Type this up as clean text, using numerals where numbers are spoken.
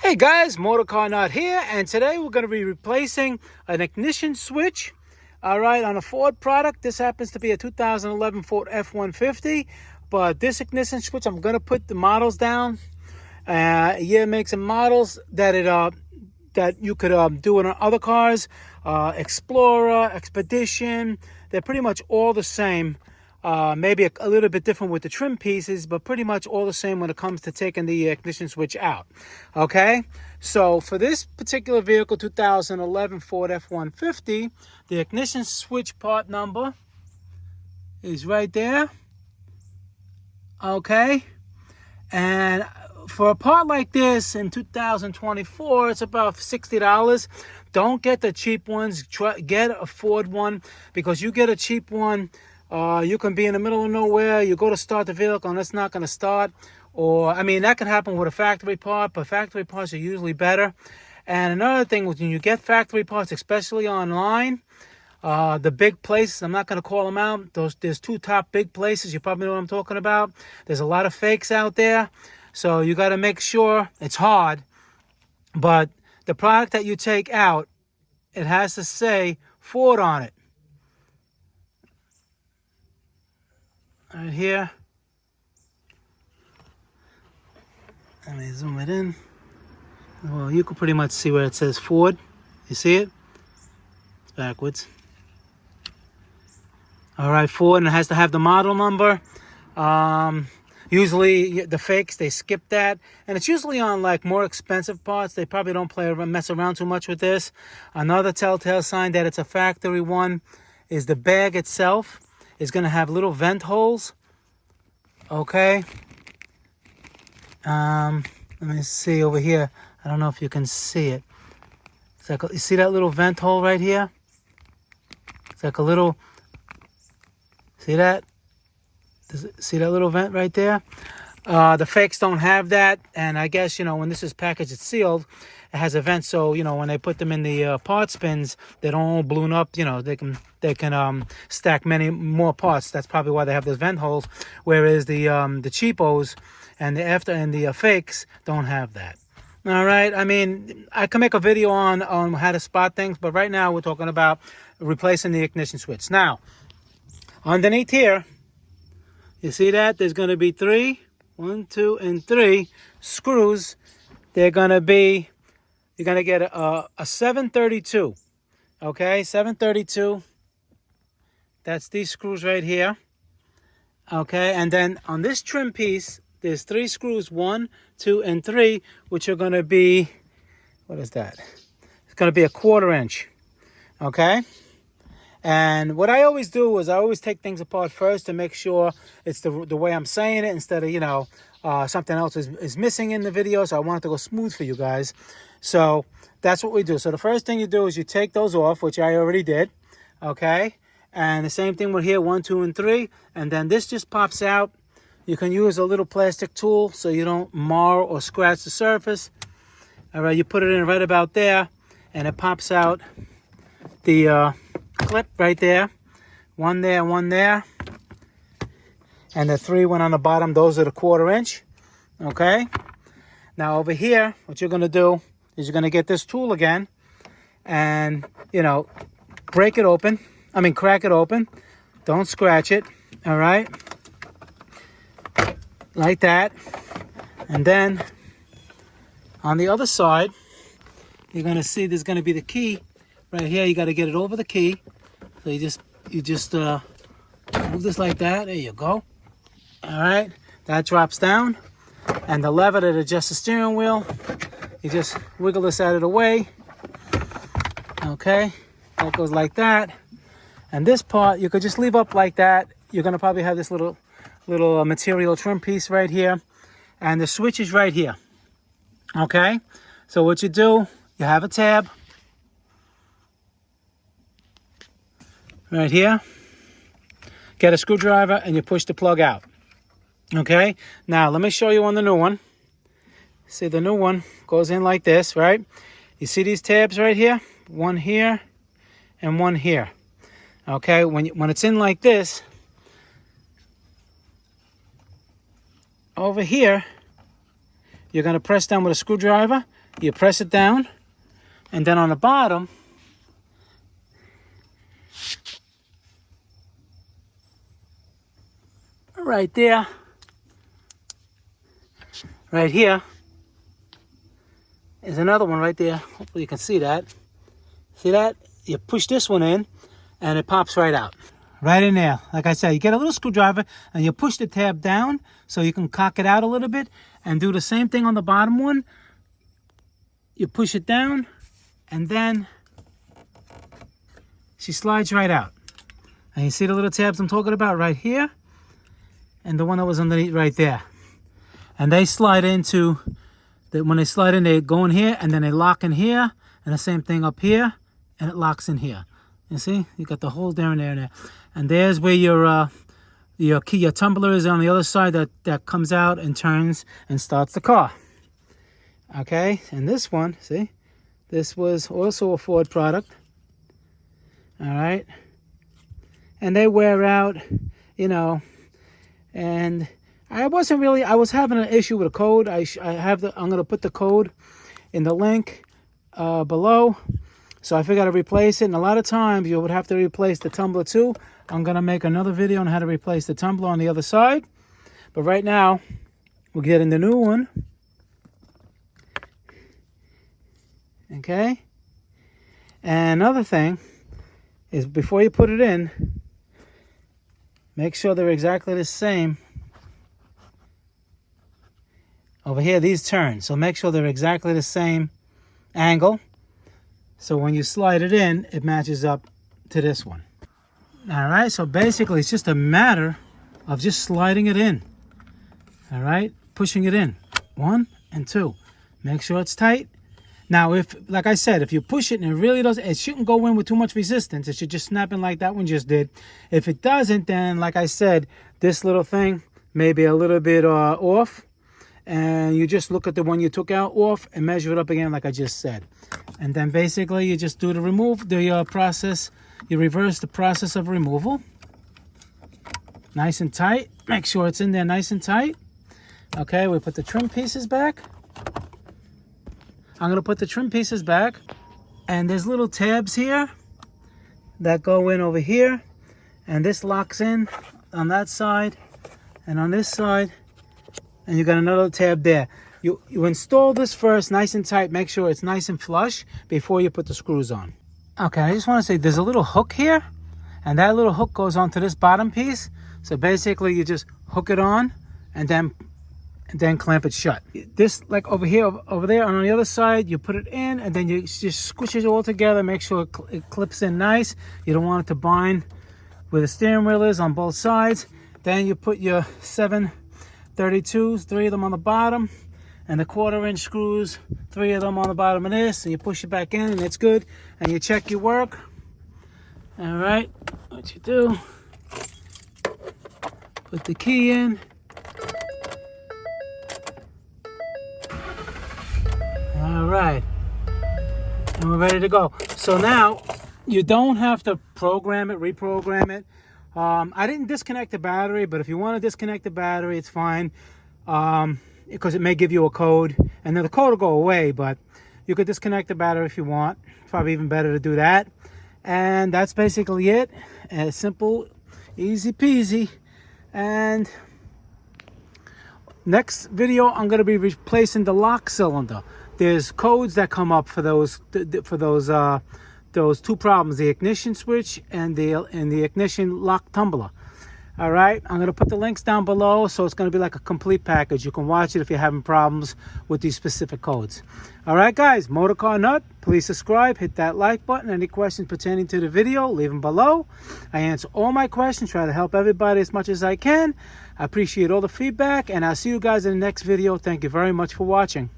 Hey guys, MotorCarNut here, and today we're going to be replacing an ignition switch, all right, on a Ford product. This happens to be a 2011 Ford F-150, but this ignition switch, I'm going to put the models down, year, makes, and models that you could do it on other cars, Explorer, Expedition. They're pretty much all the same. Maybe a little bit different with the trim pieces, but pretty much all the same when it comes to taking the ignition switch out. Okay, so for this particular vehicle, 2011 Ford F-150, the ignition switch part number is right there. Okay, and for a part like this in 2024, it's about $60. Don't get the cheap ones. Get a Ford one, because you get a cheap one, you can be in the middle of nowhere, you go to start the vehicle and it's not going to start. Or, I mean, that can happen with a factory part, but factory parts are usually better. And another thing, when you get factory parts, especially online, the big places, I'm not going to call them out, there's two top big places, you probably know what I'm talking about. There's a lot of fakes out there, so you got to make sure. It's hard, but the product that you take out, it has to say Ford on it. Right here. Let me zoom it in. Well, you can pretty much see where it says Ford. You see it? It's backwards. All right, Ford, and it has to have the model number. Usually the fakes, they skip that, and it's usually on like more expensive parts. They probably don't mess around too much with this. Another telltale sign that it's a factory one is the bag itself is going to have little vent holes. Okay. Let me see over here. I don't know if you can see it. It's like you see that little vent hole right here? It's like a little, see that? See that little vent right there? The fakes don't have that, and I guess, when this is packaged, it's sealed, it has a vent, so when they put them in the parts bins, they don't all balloon up. They can stack many more parts. That's probably why they have those vent holes, whereas the cheapos and the fakes don't have that. All right, I mean, I can make a video on how to spot things, but right now we're talking about replacing the ignition switch. Now, underneath here, you see that there's going to be 3 screws. They're going to be, you're going to get a 732. Okay, 732. That's these screws right here. Okay, and then on this trim piece, there's 3 screws, 1, 2, and 3, which are going to be, what is that? It's going to be a 1/4 inch. Okay. And what I always do is I always take things apart first to make sure it's the way I'm saying it, instead of, something else is missing in the video. So I want it to go smooth for you guys. So that's what we do. So the first thing you do is you take those off, which I already did. Okay. And the same thing with here, 1, 2, and 3. And then this just pops out. You can use a little plastic tool so you don't mar or scratch the surface. All right. You put it in right about there, and it pops out the clip right there. 1 there, 1 there, and the 3 went on the bottom. Those are the 1/4 inch. Okay, now over here, what you're going to do is you're going to get this tool again and crack it open. Don't scratch it. All right, like that. And then on the other side, you're going to see there's going to be the key right here. You got to get it over the key. So you just move this like that. There you go. All right, that drops down, and the lever that adjusts the steering wheel, you just wiggle this out of the way. Okay, that goes like that. And this part you could just leave up like that. You're gonna probably have this little material trim piece right here, and the switch is right here. Okay, so what you do, you have a tab right here. Get a screwdriver and you push the plug out. Okay, now let me show you on the new one. See, the new one goes in like this, right? You see these tabs right here? 1 here and 1 here. Okay, when it's in like this, over here you're going to press down with a screwdriver. You press it down, and then on the bottom, right there, right here, is another one right there. Hopefully you can see that. See that? You push this one in, and it pops right out. Right in there. Like I said, you get a little screwdriver, and you push the tab down so you can cock it out a little bit, and do the same thing on the bottom one. You push it down, and then she slides right out. And you see the little tabs I'm talking about right here, and the one that was underneath right there. And they slide into, when they slide in, they go in here, and then they lock in here, and the same thing up here, and it locks in here. You see, you got the hole there and there and there. And there's where your tumbler is on the other side that comes out and turns and starts the car. Okay, and this one, see, this was also a Ford product. All right, and they wear out, you know, and I was having an issue with a code. I'm going to put the code in the link below. So I figured I'd replace it, and a lot of times you would have to replace the tumbler too. I'm going to make another video on how to replace the tumbler on the other side. But right now, we're getting the new one. Okay? And another thing is, before you put it in, make sure they're exactly the same. Over here, these turn. So make sure they're exactly the same angle. So when you slide it in, it matches up to this one. All right, so basically it's just a matter of just sliding it in. All right, pushing it in. 1 and 2. Make sure it's tight. Now, like I said, if you push it and it really doesn't, it shouldn't go in with too much resistance. It should just snap in like that one just did. If it doesn't, then like I said, this little thing may be a little bit off. And you just look at the one you took out off and measure it up again like I just said. And then basically you just do the process. You reverse the process of removal. Nice and tight. Make sure it's in there nice and tight. Okay, we put the trim pieces back. I'm going to put the trim pieces back. And there's little tabs here that go in over here. And this locks in on that side and on this side. And you got another tab there. You install this first nice and tight. Make sure it's nice and flush before you put the screws on. Okay, I just want to say there's a little hook here. And that little hook goes onto this bottom piece. So basically you just hook it on and then clamp it shut. This, like over here, over there, on the other side, you put it in and then you just squish it all together. Make sure it clips in nice. You don't want it to bind where the steering wheel is on both sides. Then you put your 7/32s, 3 of them on the bottom, and the 1/4-inch screws, 3 of them on the bottom of this, and you push it back in and it's good. And you check your work. All right, what you do, put the key in. All right, and we're ready to go. So now you don't have to program it, reprogram it. I didn't disconnect the battery, but if you want to disconnect the battery, it's fine, because it may give you a code, and then the code will go away, but you could disconnect the battery if you want. It's probably even better to do that. And that's basically it. Simple, easy peasy. And next video, I'm going to be replacing the lock cylinder. There's codes that come up for those two problems: the ignition switch and the ignition lock tumbler. All right, I'm going to put the links down below, so it's going to be like a complete package. You can watch it if you're having problems with these specific codes. All right, guys, MotorCarNut, please subscribe, hit that like button. Any questions pertaining to the video, leave them below. I answer all my questions, try to help everybody as much as I can. I appreciate all the feedback, and I'll see you guys in the next video. Thank you very much for watching.